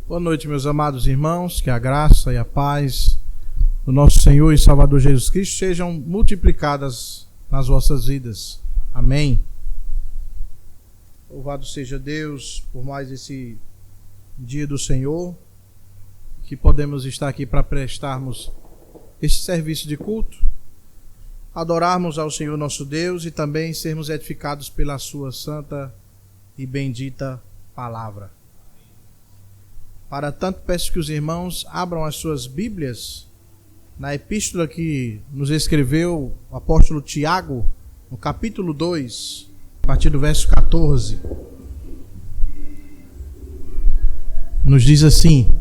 Boa noite, meus amados irmãos, que a graça e a paz do nosso Senhor e Salvador Jesus Cristo sejam multiplicadas nas vossas vidas. Amém. Louvado seja Deus por mais esse dia do Senhor, que podemos estar aqui para prestarmos este serviço de culto, adorarmos ao Senhor nosso Deus e também sermos edificados pela sua santa e bendita palavra. Para tanto, peço que os irmãos abram as suas Bíblias na epístola que nos escreveu o apóstolo Tiago, no capítulo 2, a partir do verso 14. Nos diz assim: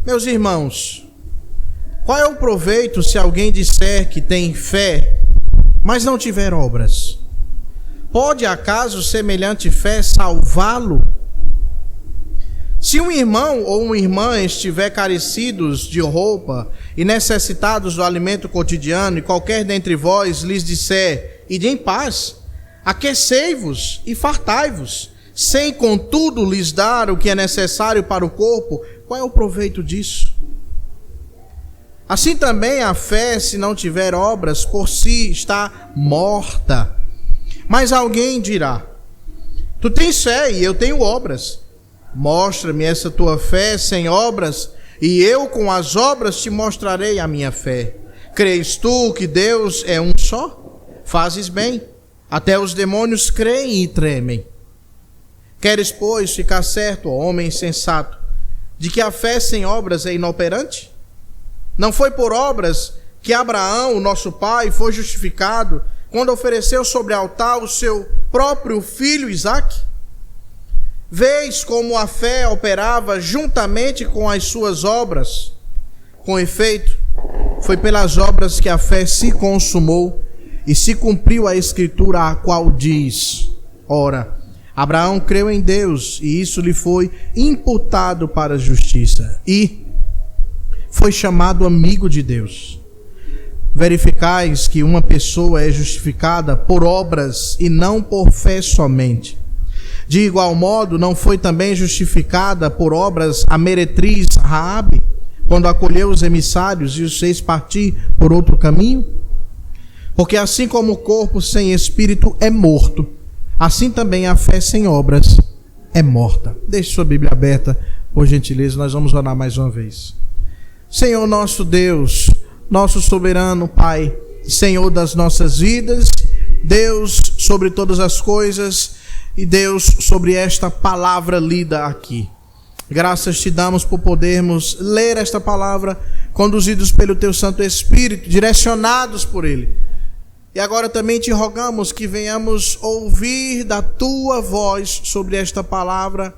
Meus irmãos, qual é o proveito se alguém disser que tem fé, mas não tiver obras? Pode acaso semelhante fé salvá-lo? Se um irmão ou uma irmã estiver carecidos de roupa e necessitados do alimento cotidiano, e qualquer dentre vós lhes disser: ide em paz, aquecei-vos e fartai-vos, sem contudo lhes dar o que é necessário para o corpo, qual é o proveito disso? Assim também a fé, se não tiver obras, por si está morta. Mas alguém dirá: tu tens fé e eu tenho obras. Mostra-me essa tua fé sem obras, e eu com as obras te mostrarei a minha fé. Crês tu que Deus é um só? Fazes bem. Até os demônios creem e tremem. Queres, pois, ficar certo, ó homem insensato, de que a fé sem obras é inoperante? Não foi por obras que Abraão, o nosso pai, foi justificado quando ofereceu sobre o altar o seu próprio filho Isaque? Vês como a fé operava juntamente com as suas obras. Com efeito, foi pelas obras que a fé se consumou e se cumpriu a escritura, a qual diz: ora, Abraão creu em Deus e isso lhe foi imputado para a justiça, e foi chamado amigo de Deus. Verificais que uma pessoa é justificada por obras e não por fé somente. De igual modo, não foi também justificada por obras a meretriz Raabe, quando acolheu os emissários e os fez partir por outro caminho? Porque assim como o corpo sem espírito é morto, assim também a fé sem obras é morta. Deixe sua Bíblia aberta, por gentileza, nós vamos orar mais uma vez. Senhor nosso Deus, nosso soberano Pai, Senhor das nossas vidas, Deus sobre todas as coisas, e Deus, sobre esta palavra lida aqui. Graças te damos por podermos ler esta palavra, conduzidos pelo teu Santo Espírito, direcionados por ele. E agora também te rogamos que venhamos ouvir da tua voz sobre esta palavra,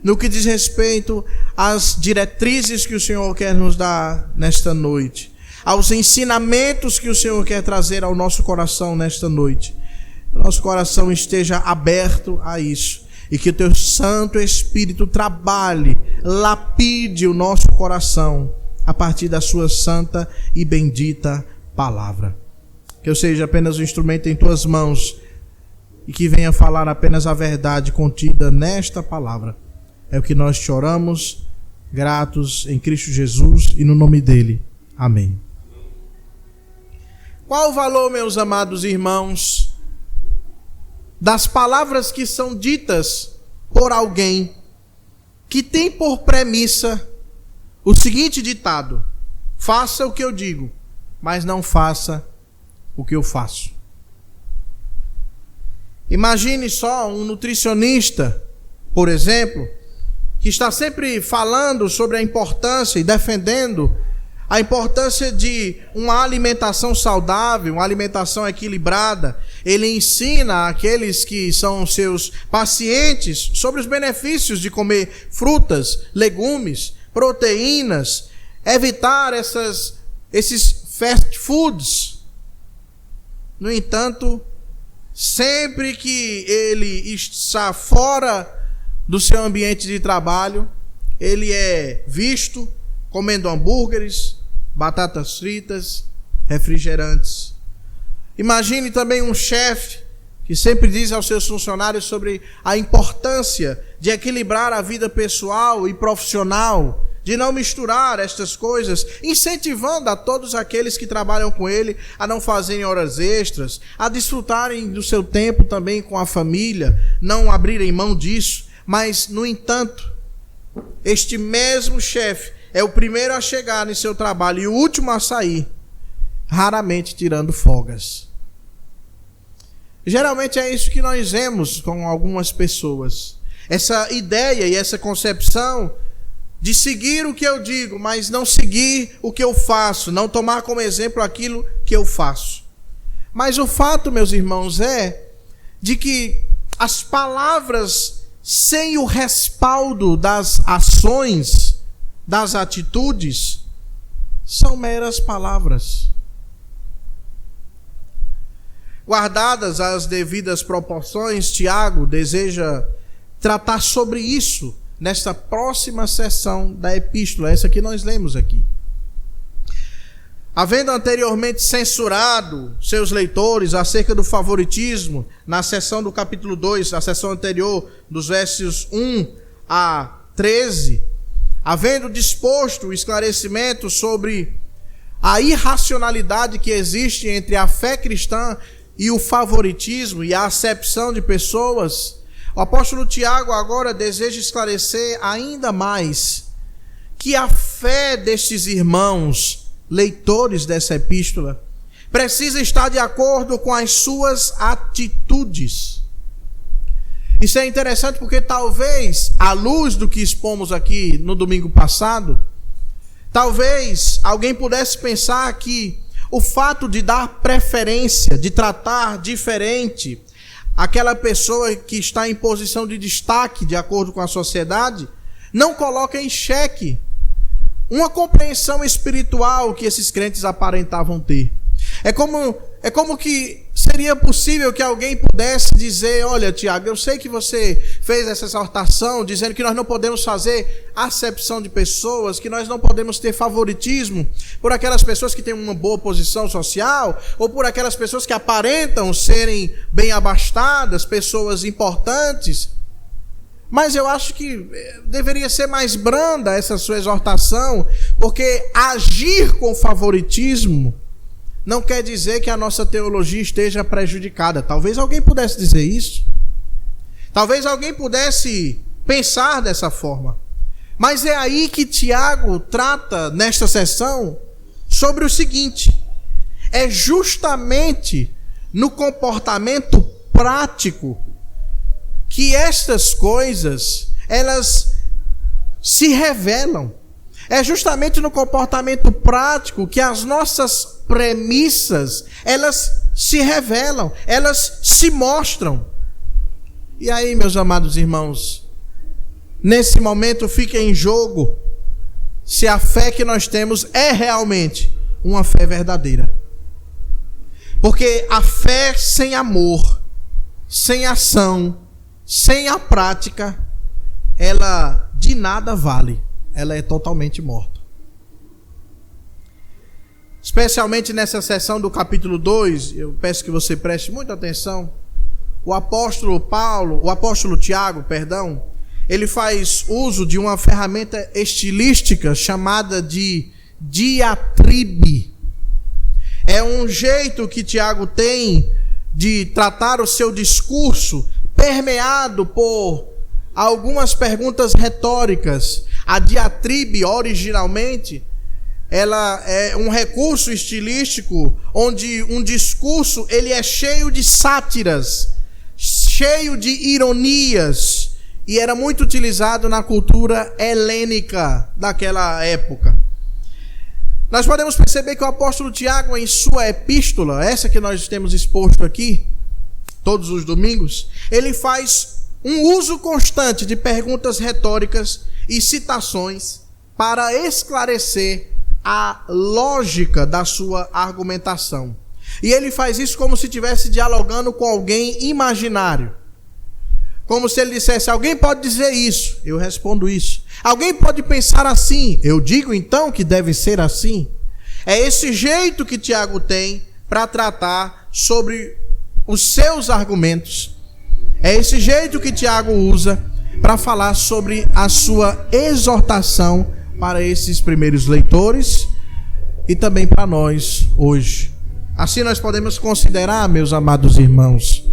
no que diz respeito às diretrizes que o Senhor quer nos dar nesta noite, aos ensinamentos que o Senhor quer trazer ao nosso coração nesta noite. Nosso coração esteja aberto a isso, e que o teu Santo Espírito trabalhe, lapide o nosso coração a partir da sua santa e bendita palavra. Que eu seja apenas um instrumento em tuas mãos e que venha falar apenas a verdade contida nesta palavra. É o que nós te oramos, gratos em Cristo Jesus e no nome dele. Amém. Qual o valor, meus amados irmãos, das palavras que são ditas por alguém que tem por premissa o seguinte ditado: faça o que eu digo, mas não faça o que eu faço? Imagine só um nutricionista, por exemplo, que está sempre falando sobre a importância e defendendo a importância de uma alimentação saudável, uma alimentação equilibrada. Ele ensina àqueles que são seus pacientes sobre os benefícios de comer frutas, legumes, proteínas, evitar esses fast foods. No entanto, sempre que ele está fora do seu ambiente de trabalho, ele é visto comendo hambúrgueres, batatas fritas, refrigerantes. Imagine também um chefe que sempre diz aos seus funcionários sobre a importância de equilibrar a vida pessoal e profissional, de não misturar estas coisas, incentivando a todos aqueles que trabalham com ele a não fazerem horas extras, a desfrutarem do seu tempo também com a família, não abrirem mão disso. Mas, no entanto, este mesmo chefe é o primeiro a chegar no seu trabalho e o último a sair, raramente tirando folgas. Geralmente é isso que nós vemos com algumas pessoas. Essa ideia e essa concepção de seguir o que eu digo, mas não seguir o que eu faço, não tomar como exemplo aquilo que eu faço. Mas o fato, meus irmãos, é de que as palavras sem o respaldo das ações, das atitudes, são meras palavras. Guardadas as devidas proporções, Tiago deseja tratar sobre isso nesta próxima sessão da epístola, essa que nós lemos aqui. Havendo anteriormente censurado seus leitores acerca do favoritismo, na sessão do capítulo 2, na sessão anterior, dos versos 1 a 13, havendo disposto o esclarecimento sobre a irracionalidade que existe entre a fé cristã e o favoritismo e a acepção de pessoas, o apóstolo Tiago agora deseja esclarecer ainda mais que a fé destes irmãos, leitores dessa epístola, precisa estar de acordo com as suas atitudes. Isso é interessante porque talvez, à luz do que expomos aqui no domingo passado, talvez alguém pudesse pensar que o fato de dar preferência, de tratar diferente aquela pessoa que está em posição de destaque de acordo com a sociedade, não coloca em xeque uma compreensão espiritual que esses crentes aparentavam ter. É como que seria possível que alguém pudesse dizer: olha, Tiago, eu sei que você fez essa exortação dizendo que nós não podemos fazer acepção de pessoas, que nós não podemos ter favoritismo por aquelas pessoas que têm uma boa posição social, ou por aquelas pessoas que aparentam serem bem abastadas, pessoas importantes. Mas eu acho que deveria ser mais branda essa sua exortação, porque agir com favoritismo não quer dizer que a nossa teologia esteja prejudicada. Talvez alguém pudesse dizer isso. Talvez alguém pudesse pensar dessa forma. Mas é aí que Tiago trata nesta sessão sobre o seguinte: é justamente no comportamento prático que estas coisas, elas se revelam. É justamente no comportamento prático que as nossas premissas, elas se revelam, elas se mostram. E aí, meus amados irmãos, nesse momento fica em jogo se a fé que nós temos é realmente uma fé verdadeira. Porque a fé sem amor, sem ação, sem a prática, ela de nada vale. Ela é totalmente morta. Especialmente nessa seção do capítulo 2, eu peço que você preste muita atenção. O apóstolo Tiago, ele faz uso de uma ferramenta estilística chamada de diatribe. É um jeito que Tiago tem de tratar o seu discurso, permeado por algumas perguntas retóricas. A diatribe, originalmente, ela é um recurso estilístico onde um discurso ele é cheio de sátiras, cheio de ironias, e era muito utilizado na cultura helênica daquela época. Nós podemos perceber que o apóstolo Tiago, em sua epístola, essa que nós temos exposto aqui todos os domingos, ele faz um uso constante de perguntas retóricas e citações para esclarecer a lógica da sua argumentação. E ele faz isso como se estivesse dialogando com alguém imaginário. Como se ele dissesse: alguém pode dizer isso, eu respondo isso. Alguém pode pensar assim, eu digo então que deve ser assim. É esse jeito que Tiago tem para tratar sobre os seus argumentos. É esse jeito que Tiago usa para falar sobre a sua exortação para esses primeiros leitores e também para nós hoje. Assim nós podemos considerar, meus amados irmãos,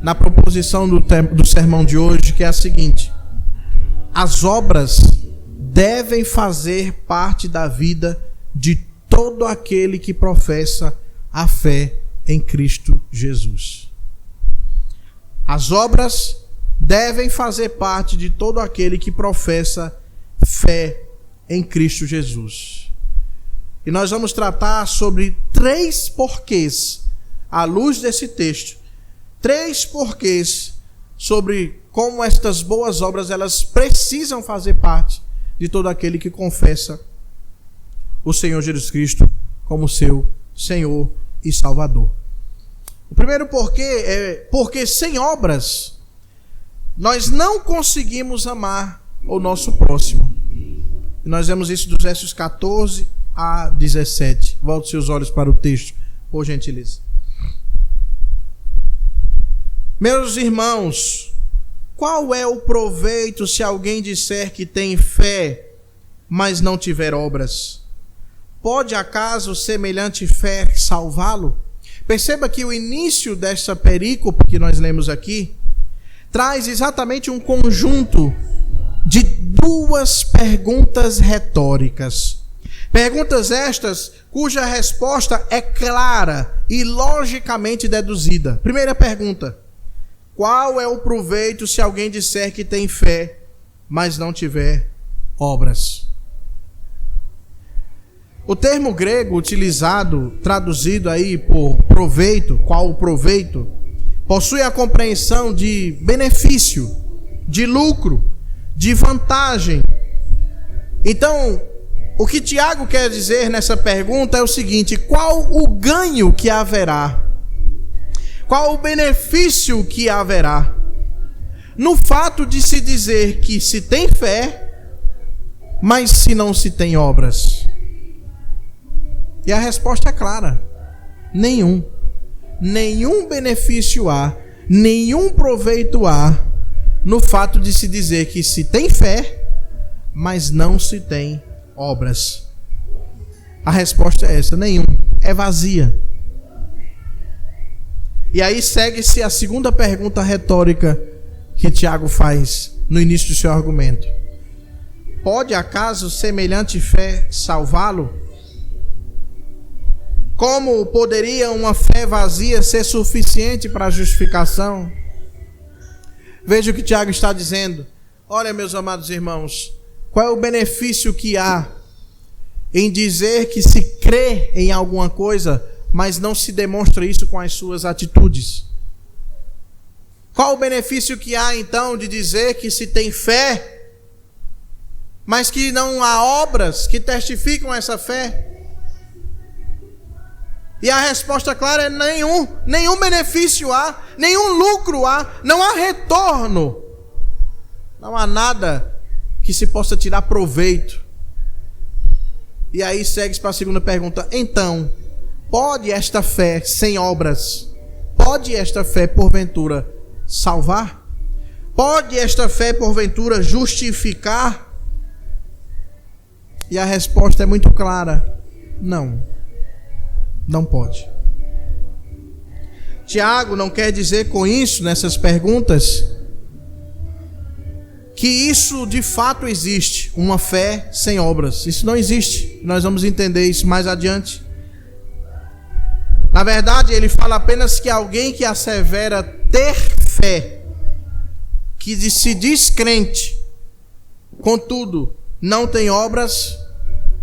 na proposição do sermão de hoje, que é a seguinte: as obras devem fazer parte da vida de todo aquele que professa a fé em Cristo Jesus. As obras devem fazer parte de todo aquele que professa fé em Cristo Jesus. E nós vamos tratar sobre 3 porquês, à luz desse texto, 3 porquês sobre como estas boas obras elas precisam fazer parte de todo aquele que confessa o Senhor Jesus Cristo como seu Senhor e Salvador. O primeiro porquê é porque sem obras nós não conseguimos amar o nosso próximo. E nós vemos isso dos versos 14 a 17. Volte seus olhos para o texto, por gentileza. Meus irmãos, qual é o proveito se alguém disser que tem fé, mas não tiver obras? Pode acaso semelhante fé salvá-lo? Perceba que o início dessa perícope que nós lemos aqui traz exatamente um conjunto de 2 perguntas retóricas. Perguntas estas cuja resposta é clara e logicamente deduzida. Primeira pergunta: qual é o proveito se alguém disser que tem fé, mas não tiver obras? O termo grego utilizado, traduzido aí por proveito, qual o proveito, possui a compreensão de benefício, de lucro, de vantagem. Então, o que Tiago quer dizer nessa pergunta é o seguinte: qual o ganho que haverá? Qual o benefício que haverá no fato de se dizer que se tem fé, mas se não se tem obras? E a resposta é clara: nenhum. Nenhum benefício há, nenhum proveito há no fato de se dizer que se tem fé, mas não se tem obras. A resposta é essa: nenhum. É vazia. E aí segue-se a segunda pergunta retórica que Tiago faz no início do seu argumento: pode acaso semelhante fé salvá-lo? Como poderia uma fé vazia ser suficiente para a justificação? Veja o que Tiago está dizendo. Olha, meus amados irmãos, qual é o benefício que há em dizer que se crê em alguma coisa, mas não se demonstra isso com as suas atitudes? Qual o benefício que há então de dizer que se tem fé, mas que não há obras que testificam essa fé? E a resposta clara é nenhum. Nenhum benefício há, nenhum lucro há, não há retorno. Não há nada que se possa tirar proveito. E aí segue para a segunda pergunta: então, pode esta fé sem obras, pode esta fé porventura salvar? Pode esta fé porventura justificar? E a resposta é muito clara: não. Não pode. Tiago não quer dizer com isso, nessas perguntas, que isso de fato existe, uma fé sem obras. Isso não existe. Nós vamos entender isso mais adiante. Na verdade, ele fala apenas que alguém que assevera ter fé, que se diz crente, contudo, não tem obras,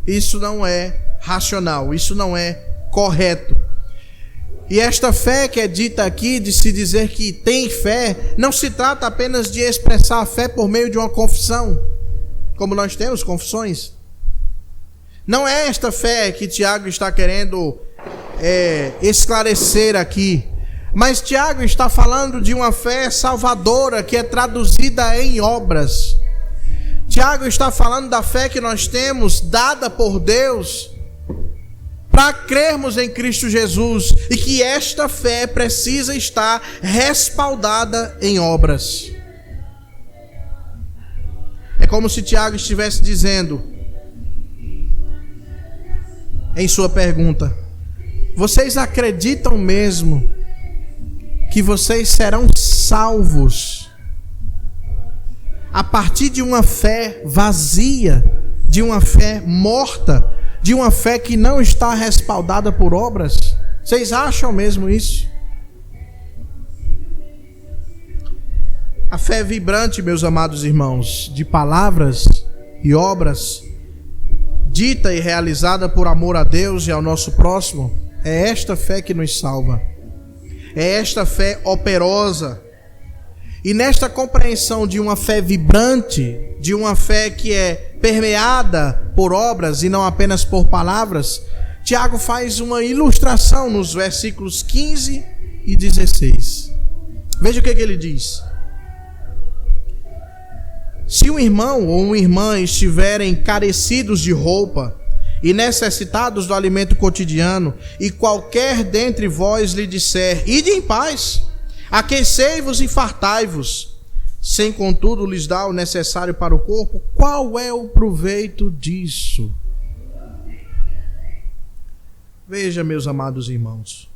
isso não é racional, isso não é correto. E esta fé que é dita aqui, de se dizer que tem fé, não se trata apenas de expressar a fé por meio de uma confissão, como nós temos confissões. Não é esta fé que Tiago está querendo esclarecer aqui, mas Tiago está falando de uma fé salvadora que é traduzida em obras. Tiago está falando da fé que nós temos, dada por Deus, para crermos em Cristo Jesus, e que esta fé precisa estar respaldada em obras. É como se Tiago estivesse dizendo, em sua pergunta: vocês acreditam mesmo que vocês serão salvos a partir de uma fé vazia, de uma fé morta, de uma fé que não está respaldada por obras? Vocês acham mesmo isso? A fé vibrante, meus amados irmãos, de palavras e obras, dita e realizada por amor a Deus e ao nosso próximo, é esta fé que nos salva. É esta fé operosa. E nesta compreensão de uma fé vibrante, de uma fé que é permeada por obras e não apenas por palavras, Tiago faz uma ilustração nos versículos 15 e 16. Veja o que ele diz. Se um irmão ou uma irmã estiverem carecidos de roupa e necessitados do alimento cotidiano, e qualquer dentre vós lhe disser: ide em paz, aquecei-vos e fartai-vos, sem contudo lhes dar o necessário para o corpo, qual é o proveito disso? Veja, meus amados irmãos,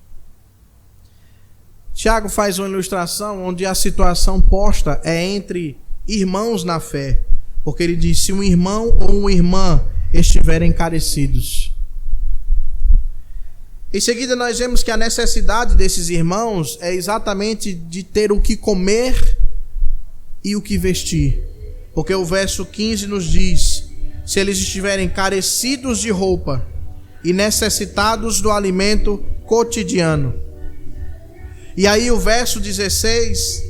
Tiago faz uma ilustração onde a situação posta é entre irmãos na fé, porque ele diz: se um irmão ou uma irmã estiverem carecidos. Em seguida nós vemos que a necessidade desses irmãos é exatamente de ter o que comer e o que vestir, porque o verso 15 nos diz: se eles estiverem carecidos de roupa e necessitados do alimento cotidiano. E aí o verso 16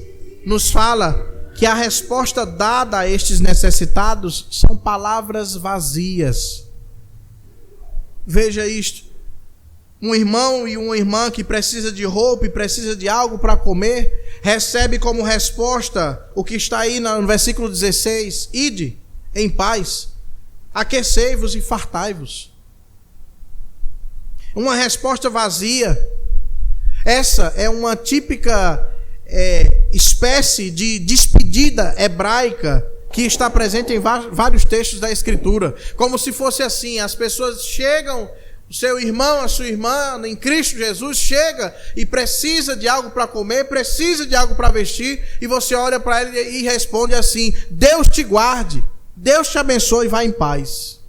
nos fala que a resposta dada a estes necessitados são palavras vazias. Veja isto. Um irmão e uma irmã que precisa de roupa e precisa de algo para comer, recebe como resposta o que está aí no versículo 16: ide em paz, aquecei-vos e fartai-vos. Uma resposta vazia. Essa é uma típica espécie de despedida hebraica que está presente em vários textos da Escritura. Como se fosse assim: as pessoas chegam, o seu irmão, a sua irmã em Cristo Jesus chega e precisa de algo para comer, precisa de algo para vestir, e você olha para ele e responde assim: Deus te guarde, Deus te abençoe, vá em paz.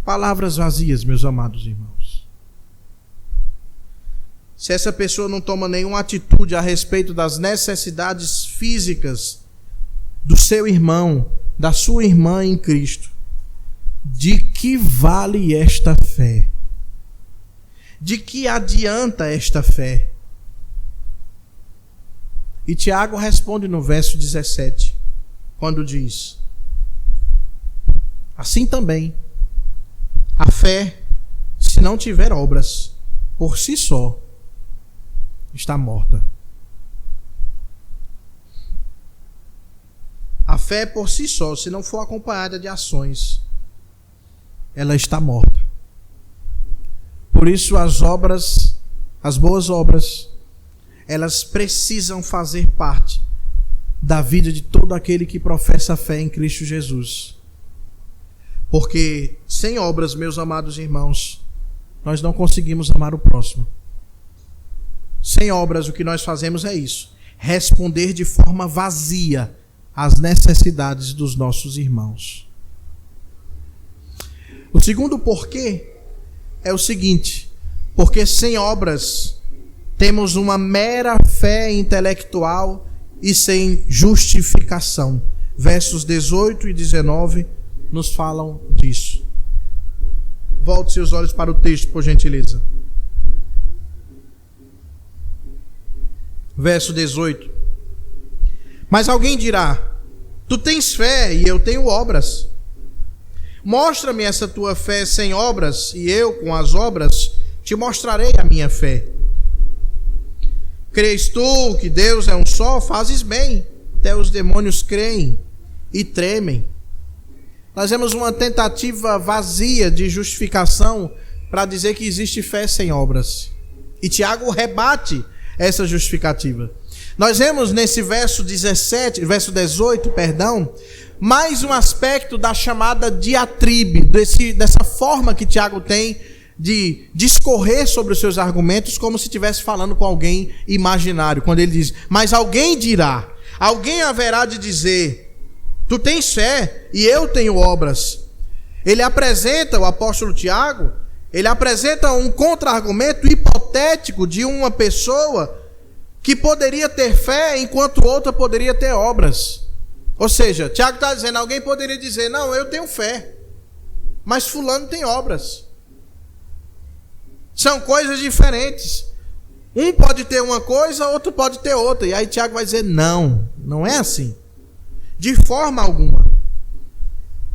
Palavras vazias, meus amados irmãos. Se essa pessoa não toma nenhuma atitude a respeito das necessidades físicas do seu irmão, da sua irmã em Cristo, de que vale esta fé? De que adianta esta fé? E Tiago responde no verso 17, quando diz: assim também, a fé, se não tiver obras, por si só, está morta. A fé por si só, se não for acompanhada de ações, ela está morta. Por isso as obras, as boas obras, elas precisam fazer parte da vida de todo aquele que professa a fé em Cristo Jesus. Porque sem obras, meus amados irmãos, nós não conseguimos amar o próximo. Sem obras, o que nós fazemos é isso: responder de forma vazia às necessidades dos nossos irmãos. O segundo porquê é o seguinte: porque sem obras temos uma mera fé intelectual e sem justificação. Versos 18 e 19 nos falam disso. Volte seus olhos para o texto, por gentileza. Verso 18. Mas alguém dirá: tu tens fé e eu tenho obras. Mostra-me essa tua fé sem obras, e eu, com as obras, te mostrarei a minha fé. Crês tu que Deus é um só? Fazes bem. Até os demônios creem e tremem. Nós vemos uma tentativa vazia de justificação para dizer que existe fé sem obras. E Tiago rebate essa justificativa. Nós vemos nesse verso 18, mais um aspecto da chamada diatribe, dessa forma que Tiago tem de discorrer sobre os seus argumentos como se estivesse falando com alguém imaginário. Quando ele diz, mas alguém dirá, alguém haverá de dizer, tu tens fé e eu tenho obras. Ele apresenta, o apóstolo Tiago, ele apresenta um contra-argumento hipotético de uma pessoa que poderia ter fé enquanto outra poderia ter obras. Ou seja, Tiago está dizendo, alguém poderia dizer, não, eu tenho fé, mas fulano tem obras. São coisas diferentes. Um pode ter uma coisa, outro pode ter outra. E aí Tiago vai dizer, não, não é assim. De forma alguma.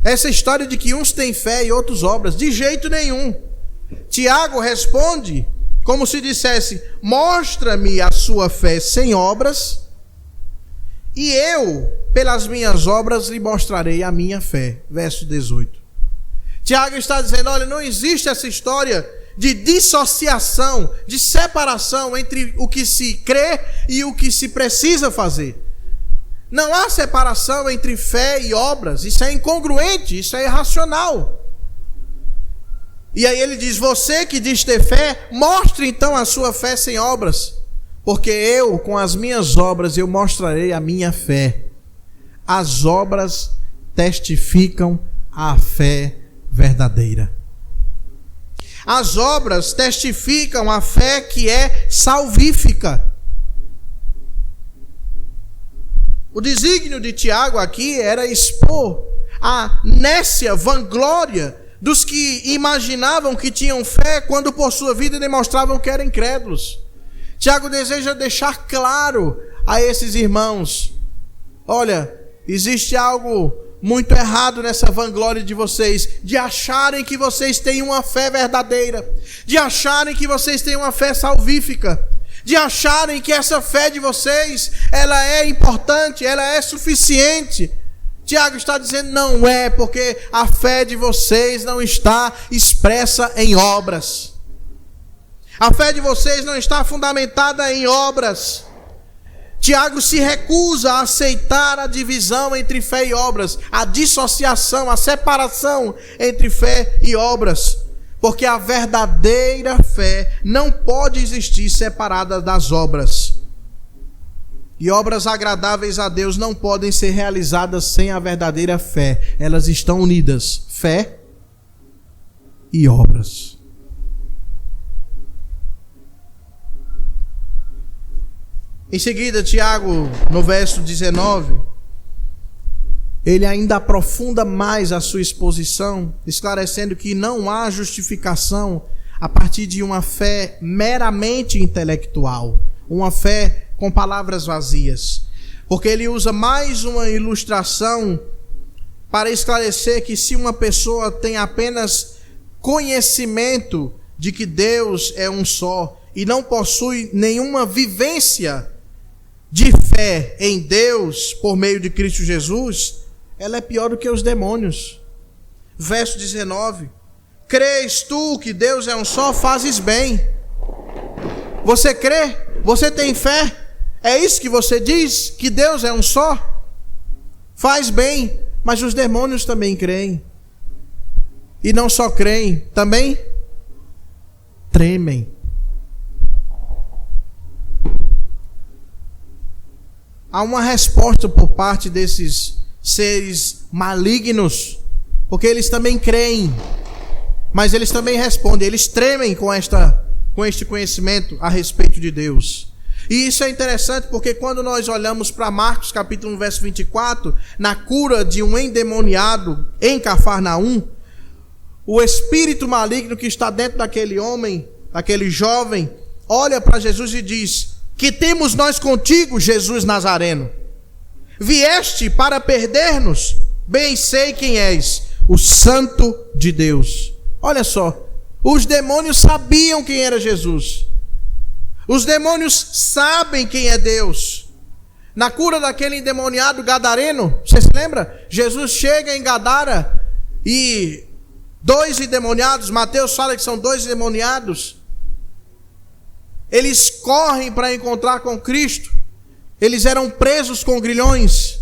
Essa história de que uns têm fé e outros obras, de jeito nenhum. Tiago responde como se dissesse, mostra-me a sua fé sem obras, e eu, pelas minhas obras, lhe mostrarei a minha fé. Verso 18. Tiago está dizendo, olha, não existe essa história de dissociação, de separação entre o que se crê e o que se precisa fazer. Não há separação entre fé e obras. Isso é incongruente, isso é irracional. E aí ele diz, você que diz ter fé, mostre então a sua fé sem obras, porque eu, com as minhas obras, eu mostrarei a minha fé. As obras testificam a fé verdadeira. As obras testificam a fé que é salvífica. O desígnio de Tiago aqui era expor a nécia vanglória dos que imaginavam que tinham fé quando por sua vida demonstravam que eram incrédulos. Tiago deseja deixar claro a esses irmãos, olha, existe algo muito errado nessa vanglória de vocês, de acharem que vocês têm uma fé verdadeira, de acharem que vocês têm uma fé salvífica, de acharem que essa fé de vocês, ela é importante, ela é suficiente. Tiago está dizendo, não é, porque a fé de vocês não está expressa em obras. A fé de vocês não está fundamentada em obras. Tiago se recusa a aceitar a divisão entre fé e obras, a dissociação, a separação entre fé e obras, porque a verdadeira fé não pode existir separada das obras. E obras agradáveis a Deus não podem ser realizadas sem a verdadeira fé. Elas estão unidas, fé e obras. Em seguida, Tiago, no verso 19, ele ainda aprofunda mais a sua exposição, esclarecendo que não há justificação a partir de uma fé meramente intelectual, uma fé com palavras vazias. Porque ele usa mais uma ilustração para esclarecer que se uma pessoa tem apenas conhecimento de que Deus é um só e não possui nenhuma vivência de fé em Deus por meio de Cristo Jesus, ela é pior do que os demônios. Verso 19. Crês tu que Deus é um só, fazes bem. Você crê? Você tem fé? É isso que você diz? Que Deus é um só? Faz bem. Mas os demônios também creem. E não só creem, também tremem. Há uma resposta por parte desses seres malignos, porque eles também creem, mas eles também respondem, eles tremem com este conhecimento a respeito de Deus. E isso é interessante porque quando nós olhamos para Marcos capítulo 1, verso 24, na cura de um endemoniado em Cafarnaum, o espírito maligno que está dentro daquele homem, daquele jovem, olha para Jesus e diz: que temos nós contigo, Jesus Nazareno? Vieste para perder-nos? Bem sei quem és, o Santo de Deus. Olha só, os demônios sabiam quem era Jesus. Os demônios sabem quem é Deus. Na cura daquele endemoniado gadareno, você se lembra? Jesus chega em Gadara e 2 endemoniados, Mateus fala que são 2 endemoniados, eles correm para encontrar com Cristo. Eles eram presos com grilhões,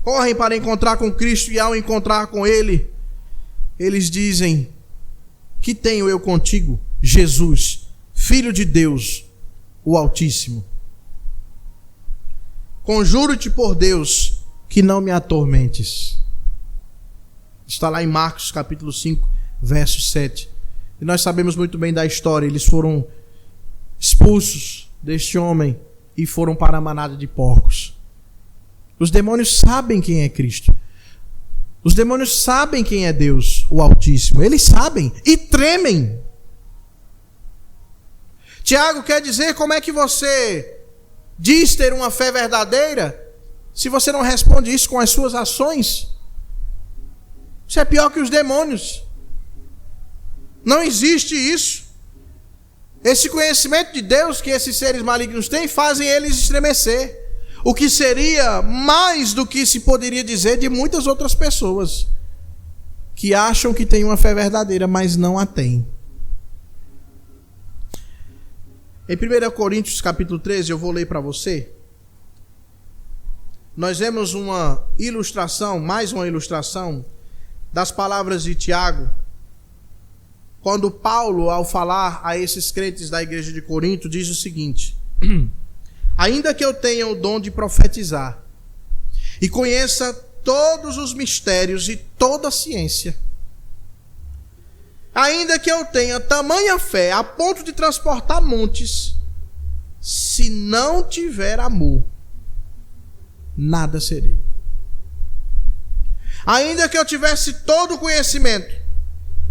correm para encontrar com Cristo, e ao encontrar com Ele, eles dizem: que tenho eu contigo, Jesus, Filho de Deus, o Altíssimo? Conjuro-te por Deus que não me atormentes. Está lá em Marcos capítulo 5, verso 7. E nós sabemos muito bem da história. Eles foram expulsos deste homem e foram para a manada de porcos. Os demônios sabem quem é Cristo. Os demônios sabem quem é Deus, o Altíssimo. Eles sabem e tremem. Tiago quer dizer: como é que você diz ter uma fé verdadeira se você não responde isso com as suas ações? Isso é pior que os demônios. Não existe isso. Esse conhecimento de Deus que esses seres malignos têm fazem eles estremecer. O que seria mais do que se poderia dizer de muitas outras pessoas que acham que têm uma fé verdadeira, mas não a têm. Em 1 Coríntios capítulo 13, eu vou ler para você. Nós vemos uma ilustração, mais uma ilustração das palavras de Tiago, quando Paulo, ao falar a esses crentes da igreja de Corinto, diz o seguinte: ainda que eu tenha o dom de profetizar e conheça todos os mistérios e toda a ciência, ainda que eu tenha tamanha fé a ponto de transportar montes, se não tiver amor, nada serei. Ainda que eu tivesse todo o conhecimento,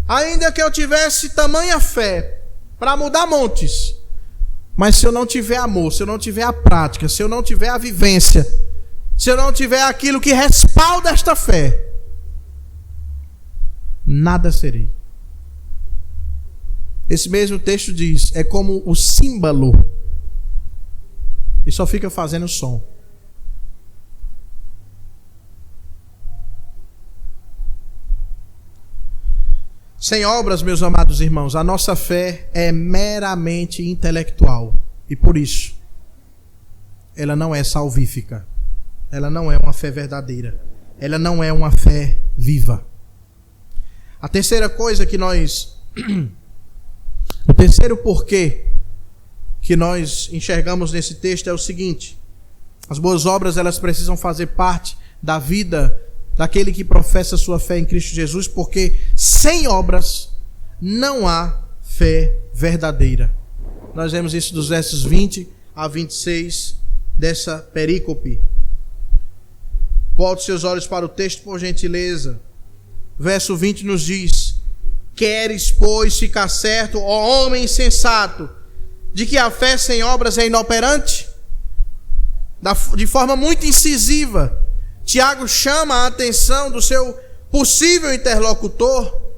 ainda que eu tivesse tamanha fé para mudar montes, mas se eu não tiver amor, se eu não tiver a prática, se eu não tiver a vivência, se eu não tiver aquilo que respalda esta fé, nada serei. Esse mesmo texto diz: é como o símbolo, e só fica fazendo som. Sem obras, meus amados irmãos, a nossa fé é meramente intelectual. E por isso, ela não é salvífica. Ela não é uma fé verdadeira. Ela não é uma fé viva. A terceira coisa que nós... o terceiro porquê que nós enxergamos nesse texto é o seguinte: as boas obras, elas precisam fazer parte da vida daquele que professa sua fé em Cristo Jesus, porque sem obras não há fé verdadeira. Nós vemos isso dos versos 20 a 26 dessa perícope. Volte seus olhos para o texto, por gentileza. Verso 20 nos diz: queres, pois, ficar certo, ó homem insensato, de que a fé sem obras é inoperante? De forma muito incisiva, Tiago chama a atenção do seu possível interlocutor,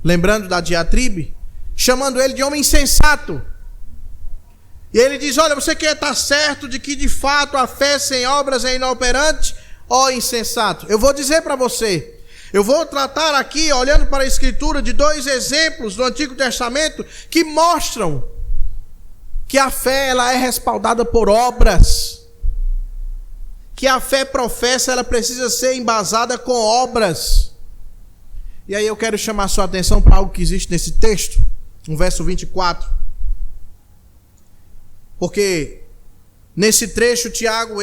lembrando da diatribe, chamando ele de homem insensato. E ele diz: olha, você quer estar certo de que de fato a fé sem obras é inoperante? Ó insensato, eu vou dizer para você, eu vou tratar aqui, olhando para a Escritura, de 2 exemplos do Antigo Testamento que mostram que a fé, ela é respaldada por obras. Que a fé professa, ela precisa ser embasada com obras. E aí eu quero chamar a sua atenção para algo que existe nesse texto, no verso 24. Porque nesse trecho, Tiago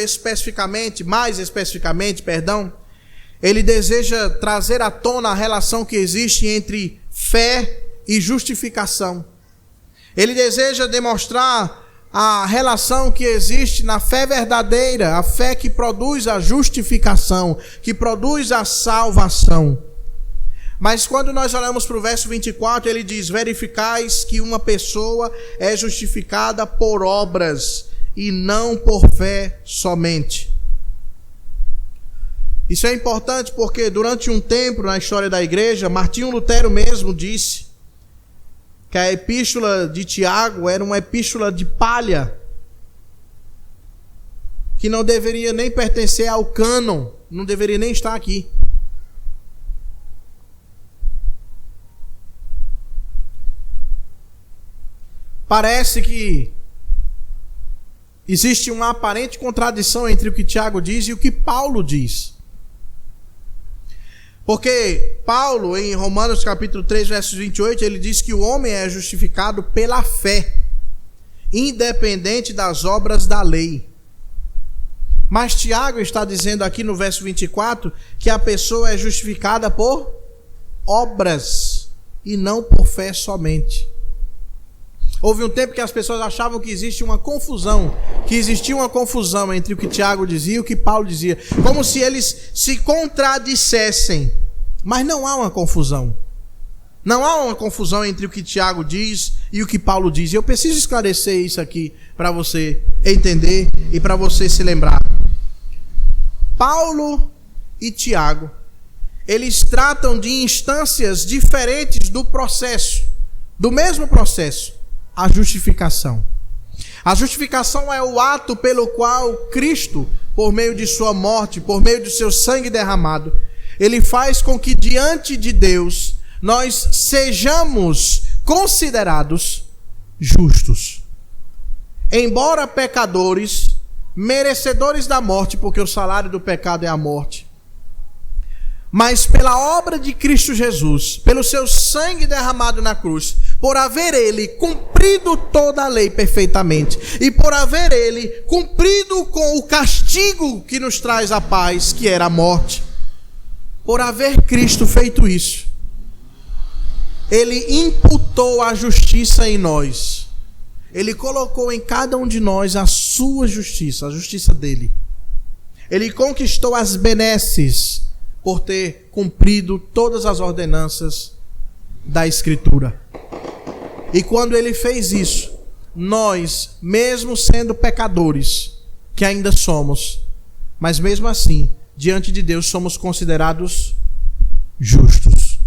mais especificamente, ele deseja trazer à tona a relação que existe entre fé e justificação. Ele deseja demonstrar a relação que existe na fé verdadeira, a fé que produz a justificação, que produz a salvação. Mas quando nós olhamos para o verso 24, ele diz: verificais que uma pessoa é justificada por obras e não por fé somente. Isso é importante porque durante um tempo na história da igreja, Martinho Lutero mesmo disse que a epístola de Tiago era uma epístola de palha, que não deveria nem pertencer ao cânon, não deveria nem estar aqui. parece que existe uma aparente contradição entre o que Tiago diz e o que Paulo diz. Porque Paulo, em Romanos capítulo 3, versos 28, ele diz que o homem é justificado pela fé, independente das obras da lei. Mas Tiago está dizendo aqui no verso 24 que a pessoa é justificada por obras e não por fé somente. Houve um tempo que as pessoas achavam que existia uma confusão entre o que Tiago dizia e o que Paulo dizia, como se eles se contradissessem. Mas não há uma confusão. Não há uma confusão entre o que Tiago diz e o que Paulo diz. E eu preciso esclarecer isso aqui para você entender e para você se lembrar. Paulo e Tiago, eles tratam de instâncias diferentes do processo, do mesmo processo, a justificação. A justificação é o ato pelo qual Cristo, por meio de sua morte, por meio do seu sangue derramado, ele faz com que diante de Deus nós sejamos considerados justos. Embora pecadores, merecedores da morte, porque o salário do pecado é a morte, mas pela obra de Cristo Jesus, pelo seu sangue derramado na cruz, por haver ele cumprido toda a lei perfeitamente, e por haver ele cumprido com o castigo que nos traz a paz, que era a morte, por haver Cristo feito isso, ele imputou a justiça em nós. Ele colocou em cada um de nós a sua justiça, a justiça dele. Ele conquistou as benesses por ter cumprido todas as ordenanças da Escritura. E quando ele fez isso, nós, mesmo sendo pecadores, que ainda somos, mas mesmo assim, diante de Deus, somos considerados justos.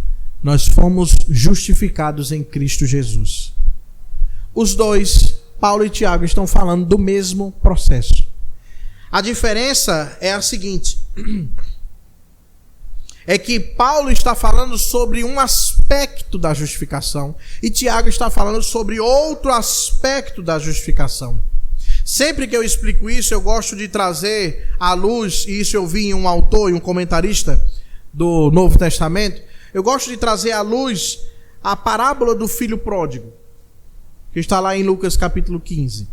Nós fomos justificados em Cristo Jesus. Os dois, Paulo e Tiago, estão falando do mesmo processo. A diferença é a seguinte: é que Paulo está falando sobre um aspecto da justificação e Tiago está falando sobre outro aspecto da justificação. Sempre que eu explico isso, eu gosto de trazer à luz, e isso eu vi em um autor e um comentarista do Novo Testamento, eu gosto de trazer à luz a parábola do filho pródigo, que está lá em Lucas capítulo 15.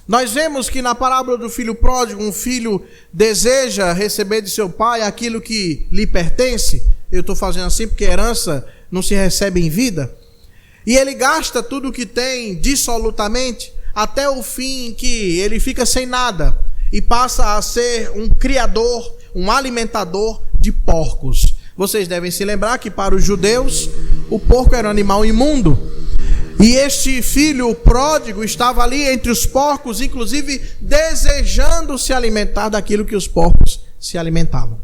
Nós vemos que na parábola do filho pródigo, um filho deseja receber de seu pai aquilo que lhe pertence. Eu estou fazendo assim porque herança não se recebe em vida. E ele gasta tudo o que tem dissolutamente, até o fim em que ele fica sem nada e passa a ser um criador, um alimentador de porcos. Vocês devem se lembrar que para os judeus o porco era um animal imundo. E este filho pródigo estava ali entre os porcos, inclusive desejando se alimentar daquilo que os porcos se alimentavam.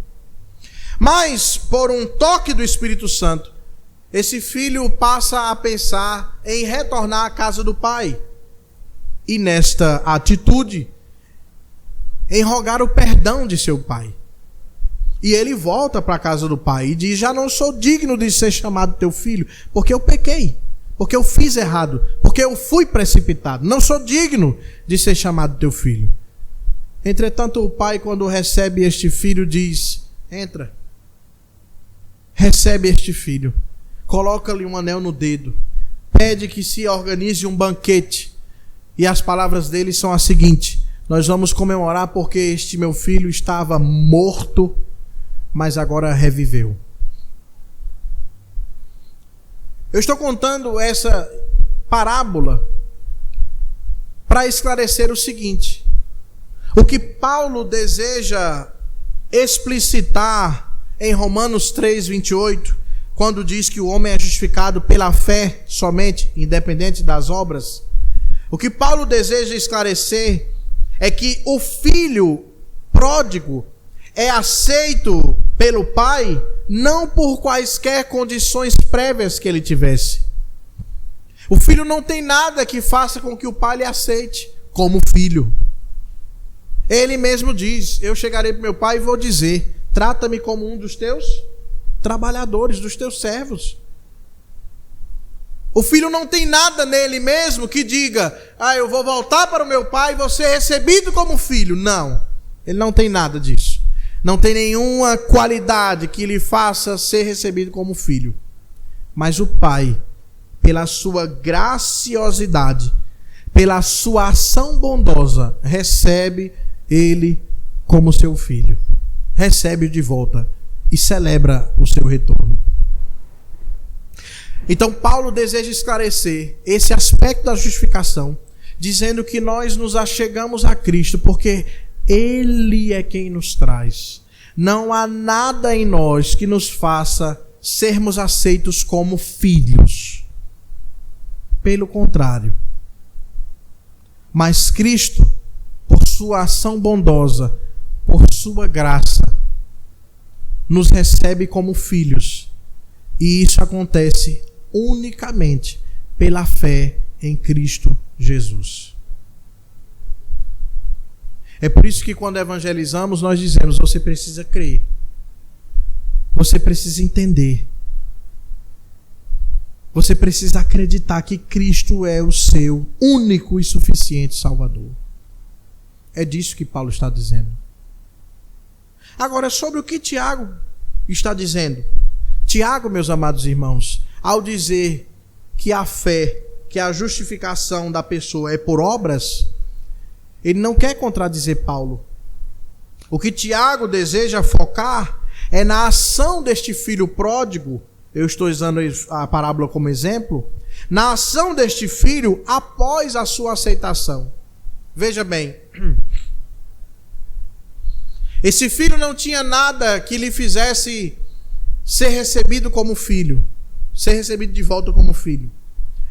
Mas, por um toque do Espírito Santo, esse filho passa a pensar em retornar à casa do pai. E nesta atitude, em rogar o perdão de seu pai. E ele volta para a casa do pai e diz: já não sou digno de ser chamado teu filho, porque eu pequei. Porque eu fiz errado, porque eu fui precipitado. Não sou digno de ser chamado teu filho. Entretanto, o pai, quando recebe este filho, diz: entra. Recebe este filho. Coloca-lhe um anel no dedo. Pede que se organize um banquete. E as palavras dele são as seguintes: nós vamos comemorar porque este meu filho estava morto, mas agora reviveu. Eu estou contando essa parábola para esclarecer o seguinte: o que Paulo deseja explicitar em Romanos 3, 28, quando diz que o homem é justificado pela fé somente, independente das obras, o que Paulo deseja esclarecer é que o filho pródigo é aceito pelo pai não por quaisquer condições prévias que ele tivesse. O filho não tem nada que faça com que o pai lhe aceite como filho. Ele mesmo diz: eu chegarei para meu pai e vou dizer: trata-me como um dos teus trabalhadores, dos teus servos. O filho não tem nada nele mesmo que diga: eu vou voltar para o meu pai e vou ser recebido como filho. Não, ele não tem nada disso. Não tem nenhuma qualidade que lhe faça ser recebido como filho. Mas o pai, pela sua graciosidade, pela sua ação bondosa, recebe ele como seu filho. Recebe-o de volta e celebra o seu retorno. Então Paulo deseja esclarecer esse aspecto da justificação, dizendo que nós nos achegamos a Cristo porque Ele é quem nos traz. Não há nada em nós que nos faça sermos aceitos como filhos. Pelo contrário. Mas Cristo, por sua ação bondosa, por sua graça, nos recebe como filhos. E isso acontece unicamente pela fé em Cristo Jesus. É por isso que quando evangelizamos nós dizemos: você precisa crer, você precisa entender, você precisa acreditar que Cristo é o seu único e suficiente Salvador. É disso que Paulo está dizendo. Agora, sobre o que Tiago está dizendo? Tiago, meus amados irmãos, ao dizer que a fé, que a justificação da pessoa é por obras, ele não quer contradizer Paulo. O que Tiago deseja focar é na ação deste filho pródigo. Eu estou usando a parábola como exemplo. Na ação deste filho após a sua aceitação. Veja bem, esse filho não tinha nada que lhe fizesse ser recebido como filho, ser recebido de volta como filho.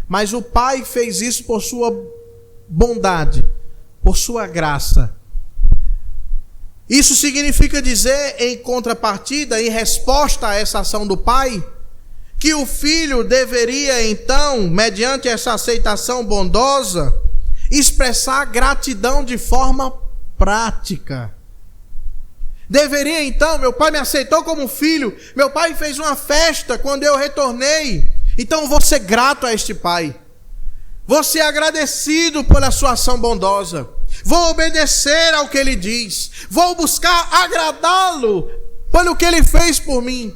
Mas o pai fez isso por sua bondade, por sua graça. Isso significa dizer, em contrapartida, em resposta a essa ação do pai, que o filho deveria então, mediante essa aceitação bondosa, expressar gratidão de forma prática. Deveria então: meu pai me aceitou como filho, meu pai fez uma festa quando eu retornei, então vou ser grato a este pai, vou ser agradecido pela sua ação bondosa, vou obedecer ao que ele diz, vou buscar agradá-lo pelo que ele fez por mim.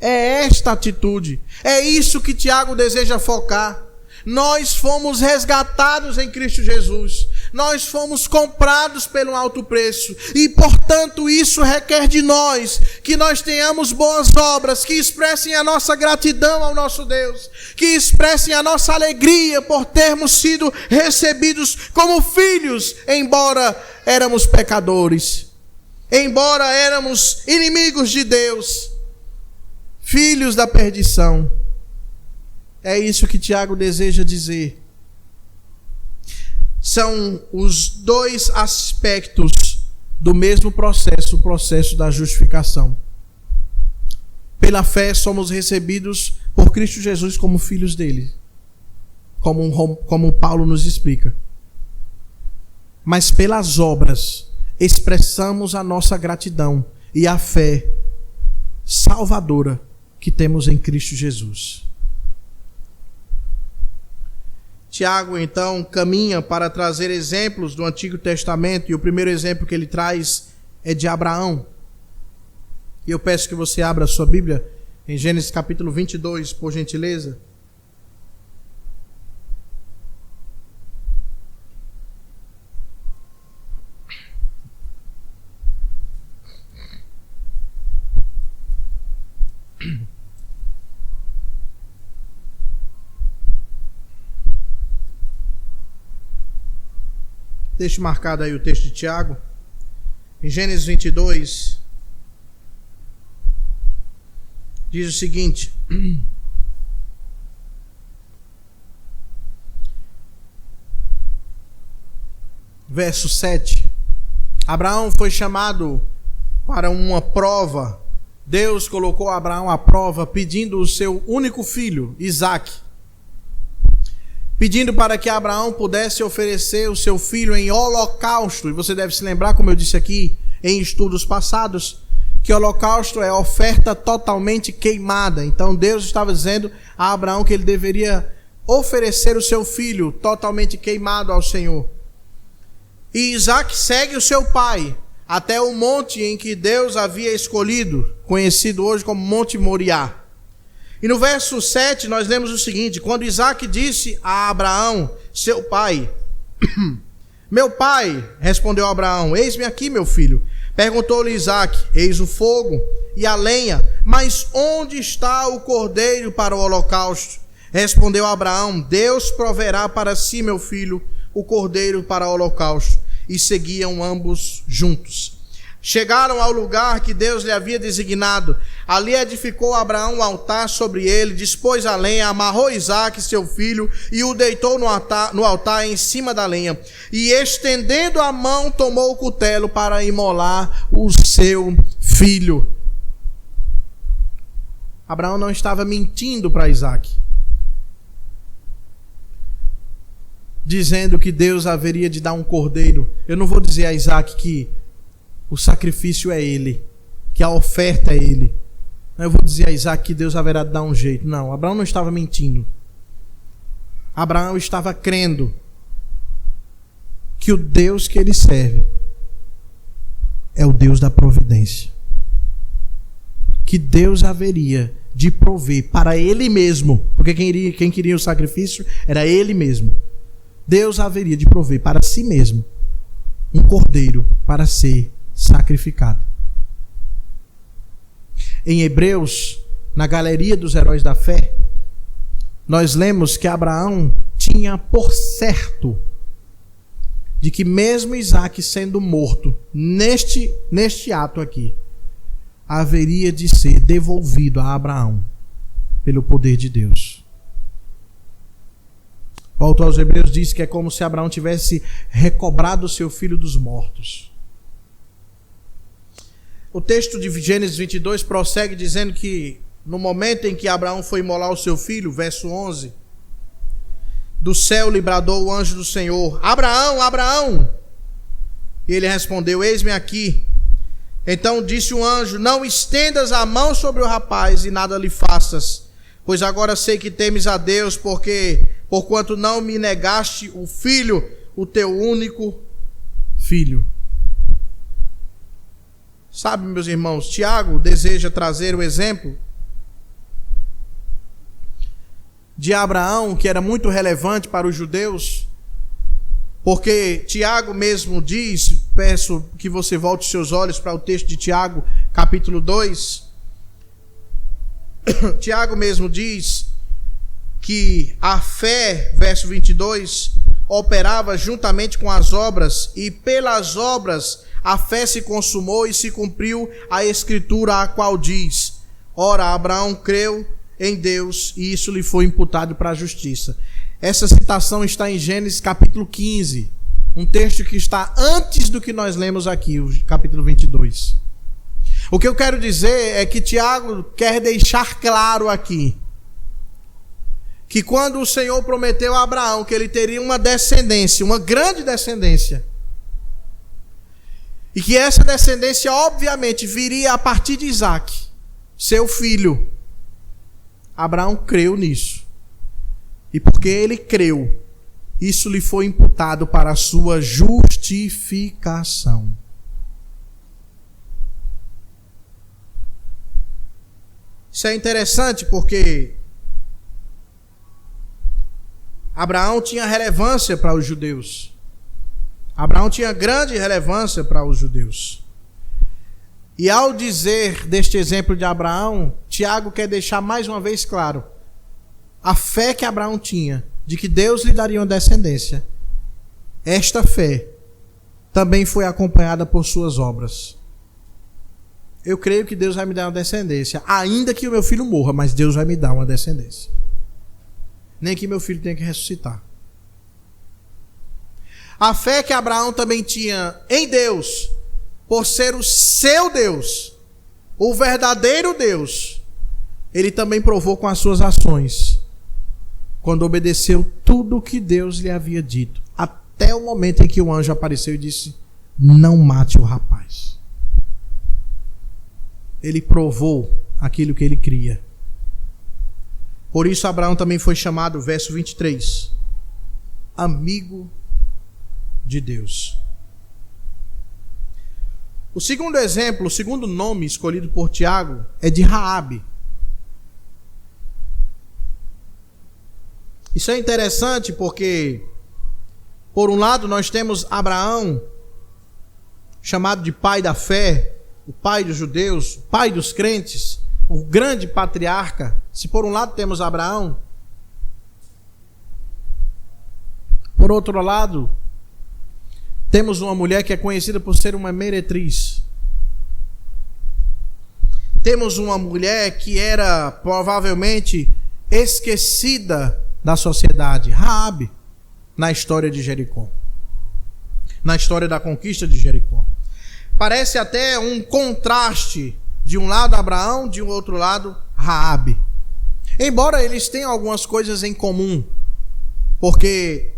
É esta atitude, é isso que Tiago deseja focar. Nós fomos resgatados em Cristo Jesus. Nós fomos comprados pelo alto preço. E, portanto, isso requer de nós que nós tenhamos boas obras, que expressem a nossa gratidão ao nosso Deus, que expressem a nossa alegria por termos sido recebidos como filhos, embora éramos pecadores, embora éramos inimigos de Deus, filhos da perdição. É isso que Tiago deseja dizer. São os dois aspectos do mesmo processo, o processo da justificação. Pela fé somos recebidos por Cristo Jesus como filhos dele, como Paulo nos explica. Mas pelas obras expressamos a nossa gratidão e a fé salvadora que temos em Cristo Jesus. Tiago, então, caminha para trazer exemplos do Antigo Testamento, e o primeiro exemplo que ele traz é de Abraão. E eu peço que você abra a sua Bíblia em Gênesis capítulo 22, por gentileza. Deixe marcado aí o texto de Tiago. Em Gênesis 22, diz o seguinte: verso 7. Abraão foi chamado para uma prova. Deus colocou Abraão à prova, pedindo o seu único filho, Isaque. Pedindo para que Abraão pudesse oferecer o seu filho em holocausto. E você deve se lembrar, como eu disse aqui em estudos passados, que holocausto é oferta totalmente queimada. Então Deus estava dizendo a Abraão que ele deveria oferecer o seu filho totalmente queimado ao Senhor. E Isaque segue o seu pai até o monte em que Deus havia escolhido, conhecido hoje como Monte Moriá. E no verso 7 nós lemos o seguinte: quando Isaque disse a Abraão, seu pai: meu pai, respondeu Abraão, eis-me aqui, meu filho. Perguntou-lhe Isaque: eis o fogo e a lenha, mas onde está o cordeiro para o holocausto? Respondeu Abraão: Deus proverá para si, meu filho, o cordeiro para o holocausto. E seguiam ambos juntos. Chegaram ao lugar que Deus lhe havia designado. Ali edificou Abraão um altar sobre ele, dispôs a lenha, amarrou Isaque, seu filho, e o deitou no altar em cima da lenha. E estendendo a mão, tomou o cutelo para imolar o seu filho. Abraão não estava mentindo para Isaque, dizendo que Deus haveria de dar um cordeiro. Eu não vou dizer a Isaque que o sacrifício é ele, que a oferta é ele. Eu vou dizer a Isaque que Deus haverá de dar um jeito. Não, Abraão não estava mentindo. Abraão estava crendo que o Deus que ele serve é o Deus da providência. Que Deus haveria de prover para ele mesmo, porque quem queria o sacrifício era ele mesmo. Deus haveria de prover para si mesmo um cordeiro para ser sacrificado. Em Hebreus, na galeria dos heróis da fé, nós lemos que Abraão tinha por certo de que mesmo Isaque sendo morto neste ato aqui, haveria de ser devolvido a Abraão pelo poder de Deus. O autor aos Hebreus diz que é como se Abraão tivesse recobrado o seu filho dos mortos. O texto de Gênesis 22 prossegue dizendo que no momento em que Abraão foi imolar o seu filho, verso 11, do céu lhe bradou o anjo do Senhor: Abraão, Abraão! E ele respondeu: eis-me aqui. Então disse o anjo: não estendas a mão sobre o rapaz e nada lhe faças, pois agora sei que temes a Deus, porquanto não me negaste o filho, o teu único filho. Sabe, meus irmãos, Tiago deseja trazer o exemplo de Abraão, que era muito relevante para os judeus, porque Tiago mesmo diz, peço que você volte seus olhos para o texto de Tiago, capítulo 2. Tiago mesmo diz que a fé, verso 22, operava juntamente com as obras, e pelas obras a fé se consumou e se cumpriu a escritura, a qual diz: ora, Abraão creu em Deus e isso lhe foi imputado para a justiça. Essa citação está em Gênesis capítulo 15, um texto que está antes do que nós lemos aqui, o capítulo 22. O que eu quero dizer é que Tiago quer deixar claro aqui que quando o Senhor prometeu a Abraão que ele teria uma descendência, uma grande descendência, e que essa descendência obviamente viria a partir de Isaque, seu filho, Abraão creu nisso. E porque ele creu, isso lhe foi imputado para a sua justificação. Isso é interessante porque Abraão tinha relevância para os judeus. Abraão tinha grande relevância para os judeus. E ao dizer deste exemplo de Abraão, Tiago quer deixar mais uma vez claro a fé que Abraão tinha de que Deus lhe daria uma descendência. Esta fé também foi acompanhada por suas obras. Eu creio que Deus vai me dar uma descendência, ainda que o meu filho morra, mas Deus vai me dar uma descendência. Nem que meu filho tenha que ressuscitar. A fé que Abraão também tinha em Deus, por ser o seu Deus, o verdadeiro Deus, ele também provou com as suas ações, quando obedeceu tudo o que Deus lhe havia dito, até o momento em que o anjo apareceu e disse: não mate o rapaz. ele provou aquilo que ele cria. Por isso Abraão também foi chamado, verso 23, amigo de Deus. O segundo exemplo, o segundo nome escolhido por Tiago é de Raabe. Isso é interessante porque, por um lado, nós temos Abraão, chamado de pai da fé, o pai dos judeus, o pai dos crentes, o grande patriarca. Se por um lado temos Abraão, por outro lado, temos uma mulher que é conhecida por ser uma meretriz. Temos uma mulher que era provavelmente esquecida da sociedade, Raabe, na história de Jericó, na história da conquista de Jericó. Parece até um contraste, de um lado Abraão, de um outro lado Raabe. Embora eles tenham algumas coisas em comum, porque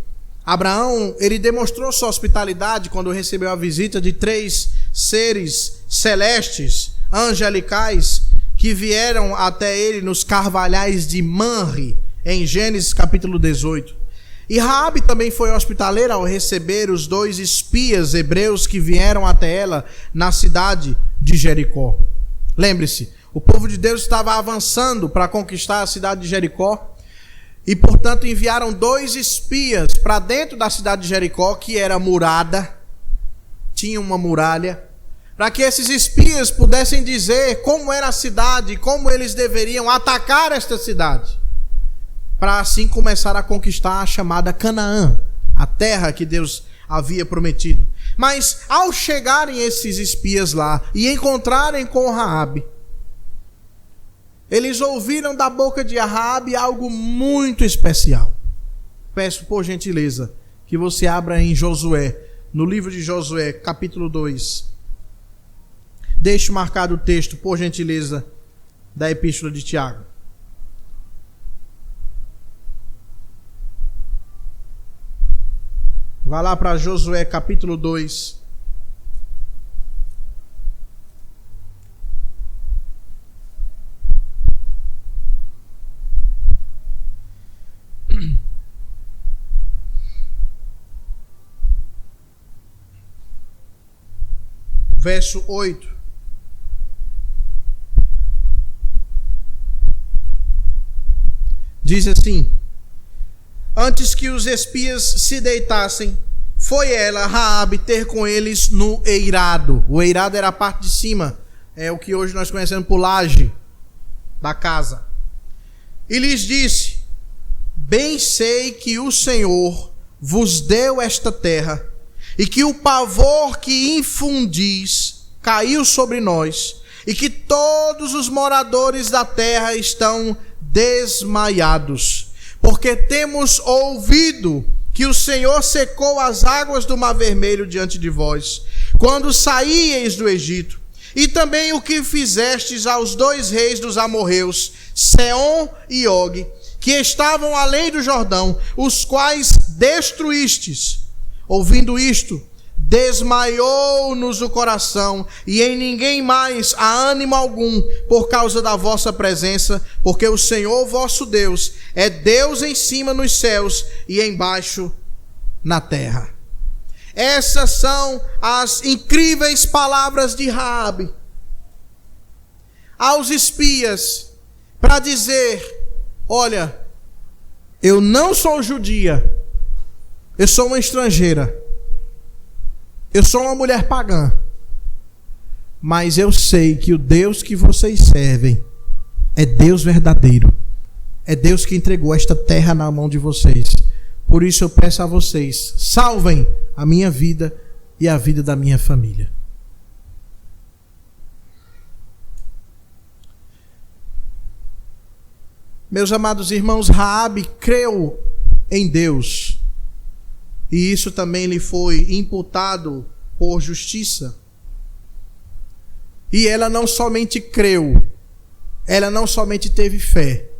Abraão, ele demonstrou sua hospitalidade quando recebeu a visita de 3 seres celestes, angelicais, que vieram até ele nos carvalhais de Manre, em Gênesis capítulo 18. E Raabe também foi hospitaleira ao receber os 2 espias hebreus que vieram até ela na cidade de Jericó. Lembre-se, o povo de Deus estava avançando para conquistar a cidade de Jericó e, portanto, enviaram 2 espias para dentro da cidade de Jericó, que era murada, tinha uma muralha, para que esses espias pudessem dizer como era a cidade, como eles deveriam atacar esta cidade, para assim começar a conquistar a chamada Canaã, a terra que Deus havia prometido. Mas ao chegarem esses espias lá e encontrarem com Raabe, eles ouviram da boca de Raabe algo muito especial. Peço por gentileza que você abra em Josué, no livro de Josué, capítulo 2. Deixe marcado o texto, por gentileza, da epístola de Tiago. Vá lá para Josué capítulo 2. Verso 8. Diz assim: antes que os espias se deitassem, foi ela, Raabe, ter com eles no eirado. O eirado era a parte de cima, é o que hoje nós conhecemos por laje da casa. E lhes disse: bem sei que o Senhor vos deu esta terra, e que o pavor que infundis caiu sobre nós, e que todos os moradores da terra estão desmaiados, porque temos ouvido que o Senhor secou as águas do Mar Vermelho diante de vós, quando saíeis do Egito, e também o que fizestes aos 2 reis dos amorreus, Seom e Og, que estavam além do Jordão, os quais destruístes. Ouvindo isto, desmaiou-nos o coração, e em ninguém mais há ânimo algum por causa da vossa presença, porque o Senhor vosso Deus é Deus em cima nos céus e embaixo na terra. Essas são as incríveis palavras de Raabe aos espias, para dizer: olha, eu não sou judia, eu sou uma estrangeira, eu sou uma mulher pagã, mas eu sei que o Deus que vocês servem é Deus verdadeiro, é Deus que entregou esta terra na mão de vocês. Por isso eu peço a vocês, salvem a minha vida e a vida da minha família. Meus amados irmãos, Raabe creu em Deus, e isso também lhe foi imputado por justiça. E ela não somente creu, ela não somente teve fé,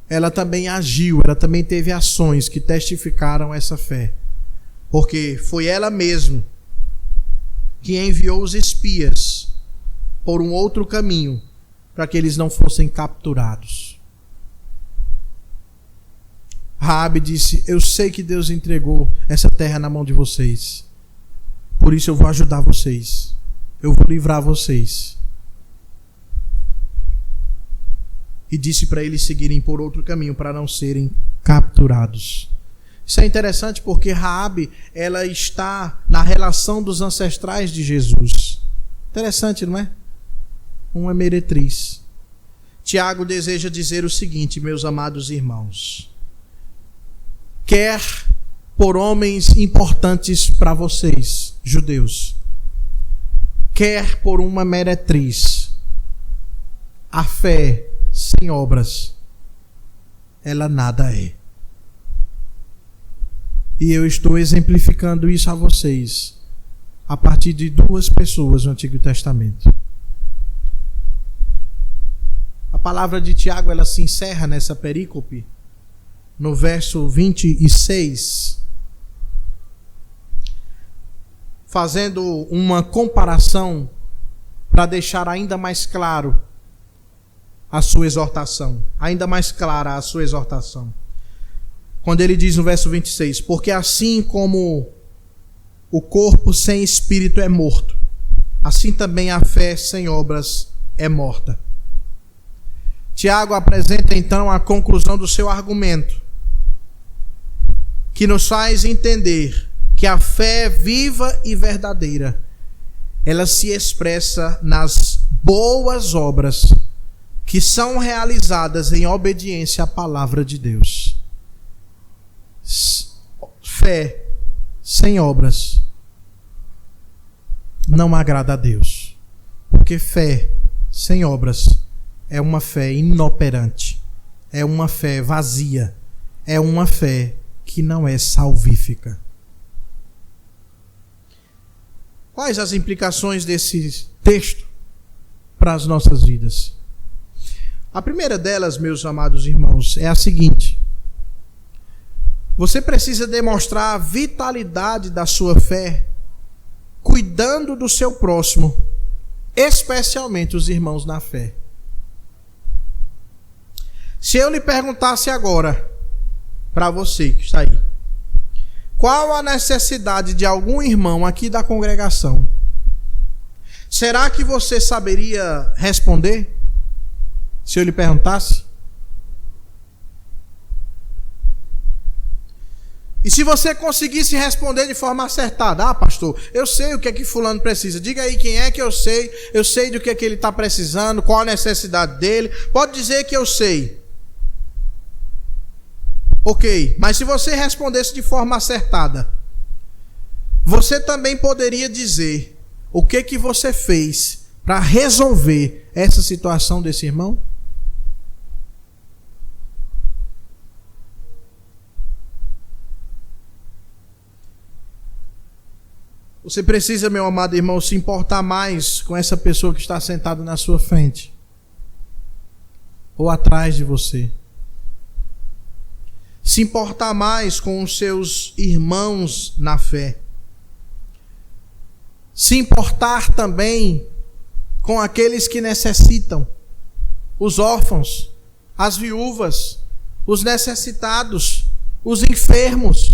ela também agiu, ela também teve ações que testificaram essa fé. Porque foi ela mesma que enviou os espias por um outro caminho para que eles não fossem capturados. Raabe disse: eu sei que Deus entregou essa terra na mão de vocês, por isso eu vou ajudar vocês, eu vou livrar vocês. E disse para eles seguirem por outro caminho para não serem capturados. Isso é interessante porque Raabe, ela está na relação dos ancestrais de Jesus. Interessante, não é? Uma meretriz. Tiago deseja dizer o seguinte, meus amados irmãos: quer por homens importantes para vocês, judeus, quer por uma meretriz, a fé sem obras, ela nada é. E eu estou exemplificando isso a vocês a partir de duas pessoas no Antigo Testamento. A palavra de Tiago, ela se encerra nessa perícope no verso 26, fazendo uma comparação para deixar ainda mais claro a sua exortação, ainda mais clara a sua exortação. Quando ele diz no verso 26, porque assim como o corpo sem espírito é morto, assim também a fé sem obras é morta. Tiago apresenta então a conclusão do seu argumento, que nos faz entender que a fé viva e verdadeira, ela se expressa nas boas obras que são realizadas em obediência à palavra de Deus. Fé sem obras não agrada a Deus, porque fé sem obras é uma fé inoperante, é uma fé vazia, é uma fé que não é salvífica. Quais as implicações desse texto para as nossas vidas? A primeira delas, meus amados irmãos, é a seguinte: você precisa demonstrar a vitalidade da sua fé cuidando do seu próximo, especialmente os irmãos na fé. Se eu lhe perguntasse agora, para você que está aí, qual a necessidade de algum irmão aqui da congregação, será que você saberia responder? Se eu lhe perguntasse? E se você conseguisse responder de forma acertada: ah, pastor, eu sei o que é que fulano precisa, diga aí quem é que eu sei do que é que ele está precisando, qual a necessidade dele, pode dizer que eu sei. Ok, mas se você respondesse de forma acertada, você também poderia dizer o que você fez para resolver essa situação desse irmão? Você precisa, meu amado irmão, se importar mais com essa pessoa que está sentada na sua frente ou atrás de você. Se importar mais com os seus irmãos na fé. Se importar também com aqueles que necessitam, os órfãos, as viúvas, os necessitados, os enfermos.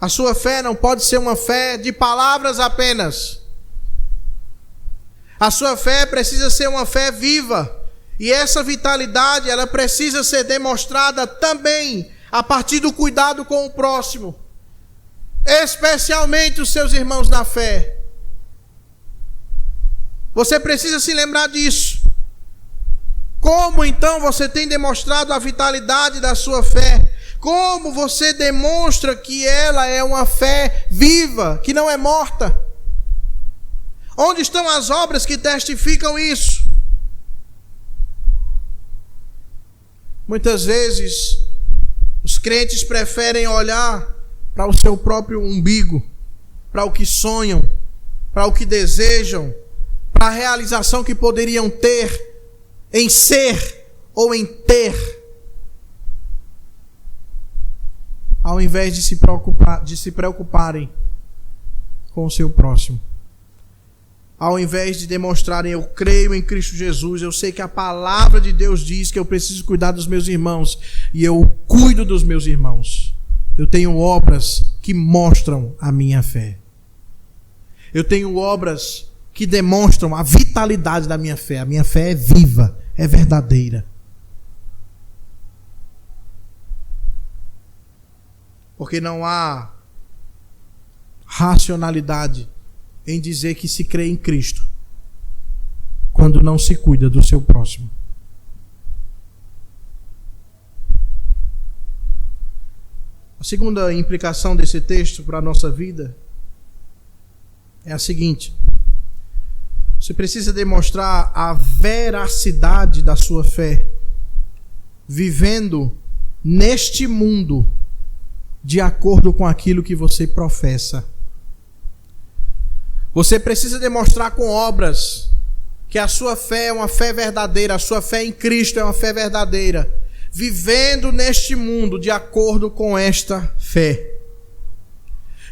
A sua fé não pode ser uma fé de palavras apenas. A sua fé precisa ser uma fé viva. E essa vitalidade, ela precisa ser demonstrada também a partir do cuidado com o próximo. Especialmente os seus irmãos na fé. Você precisa se lembrar disso. Como então você tem demonstrado a vitalidade da sua fé? Como você demonstra que ela é uma fé viva, que não é morta? Onde estão as obras que testificam isso? Muitas vezes, os crentes preferem olhar para o seu próprio umbigo, para o que sonham, para o que desejam, para a realização que poderiam ter em ser ou em ter. ao invés de se preocuparem com o seu próximo. Ao invés de demonstrarem, eu creio em Cristo Jesus, eu sei que a palavra de Deus diz que eu preciso cuidar dos meus irmãos, e eu cuido dos meus irmãos. Eu tenho obras que mostram a minha fé. Eu tenho obras que demonstram a vitalidade da minha fé. A minha fé é viva, é verdadeira. Porque não há racionalidade em dizer que se crê em Cristo quando não se cuida do seu próximo. A segunda implicação desse texto para a nossa vida é a seguinte: você precisa demonstrar a veracidade da sua fé vivendo neste mundo de acordo com aquilo que você professa. Você precisa demonstrar com obras que a sua fé é uma fé verdadeira, a sua fé em Cristo é uma fé verdadeira, vivendo neste mundo de acordo com esta fé.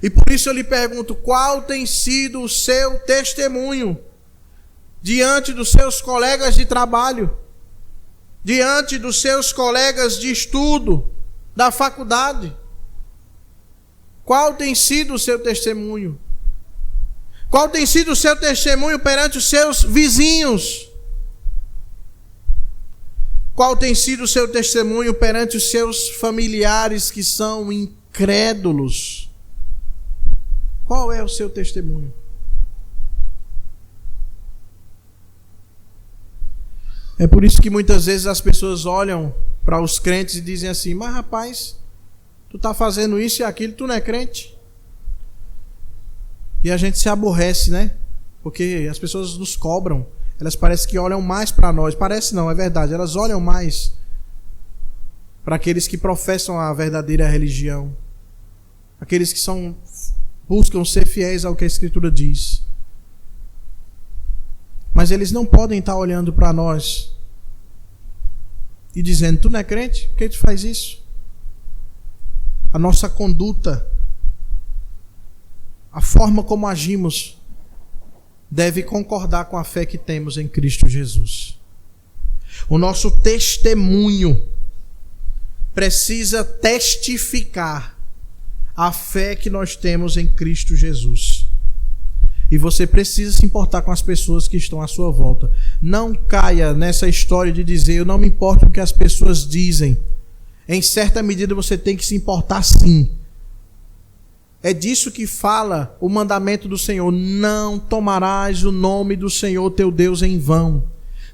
E por isso eu lhe pergunto, qual tem sido o seu testemunho diante dos seus colegas de trabalho, diante dos seus colegas de estudo, da faculdade? Qual tem sido o seu testemunho? Qual tem sido o seu testemunho perante os seus vizinhos? Qual tem sido o seu testemunho perante os seus familiares que são incrédulos? Qual é o seu testemunho? É por isso que muitas vezes as pessoas olham para os crentes e dizem assim: mas rapaz, tu está fazendo isso e aquilo, tu não é crente? E a gente se aborrece, né? Porque as pessoas nos cobram. Elas parecem que olham mais para nós. Parece não, é verdade. Elas olham mais para aqueles que professam a verdadeira religião. Aqueles que buscam ser fiéis ao que a Escritura diz. Mas eles não podem estar olhando para nós e dizendo: tu não é crente? Por que tu faz isso? A nossa conduta, a forma como agimos, deve concordar com a fé que temos em Cristo Jesus. O nosso testemunho precisa testificar a fé que nós temos em Cristo Jesus. E você precisa se importar com as pessoas que estão à sua volta. Não caia nessa história de dizer: eu não me importo com o que as pessoas dizem. Em certa medida você tem que se importar sim. É disso que fala o mandamento do Senhor: não tomarás o nome do Senhor teu Deus em vão.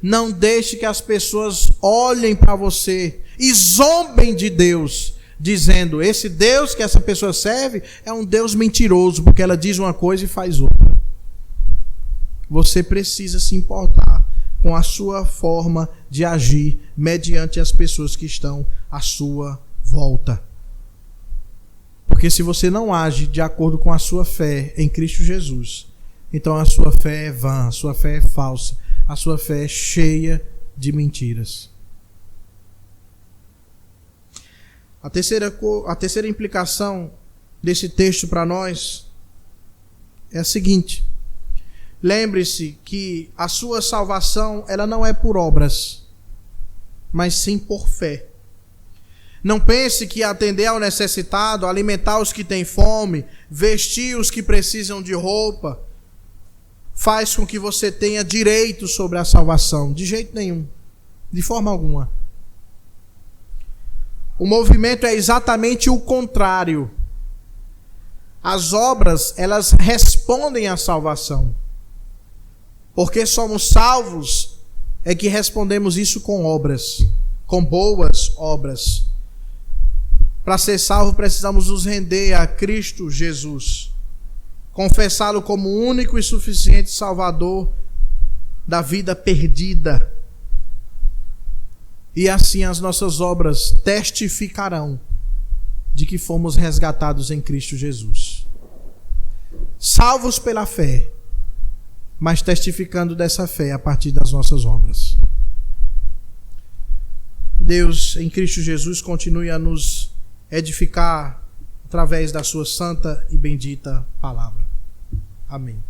Não deixe que as pessoas olhem para você e zombem de Deus, dizendo: esse Deus que essa pessoa serve é um Deus mentiroso, porque ela diz uma coisa e faz outra. Você precisa se importar com a sua forma de agir mediante as pessoas que estão à sua volta. Porque se você não age de acordo com a sua fé em Cristo Jesus, então a sua fé é vã, a sua fé é falsa, a sua fé é cheia de mentiras. A terceira implicação desse texto para nós é a seguinte: lembre-se que a sua salvação, ela não é por obras, mas sim por fé. Não pense que atender ao necessitado, alimentar os que têm fome, vestir os que precisam de roupa, faz com que você tenha direito sobre a salvação. De jeito nenhum, de forma alguma. O movimento é exatamente o contrário. As obras, elas respondem à salvação. Porque somos salvos, é que respondemos isso com obras, com boas obras. Para ser salvo, precisamos nos render a Cristo Jesus, confessá-lo como o único e suficiente Salvador da vida perdida. E assim as nossas obras testificarão de que fomos resgatados em Cristo Jesus. Salvos pela fé, mas testificando dessa fé a partir das nossas obras. Deus, em Cristo Jesus, continue a nos edificar através da sua santa e bendita palavra. Amém.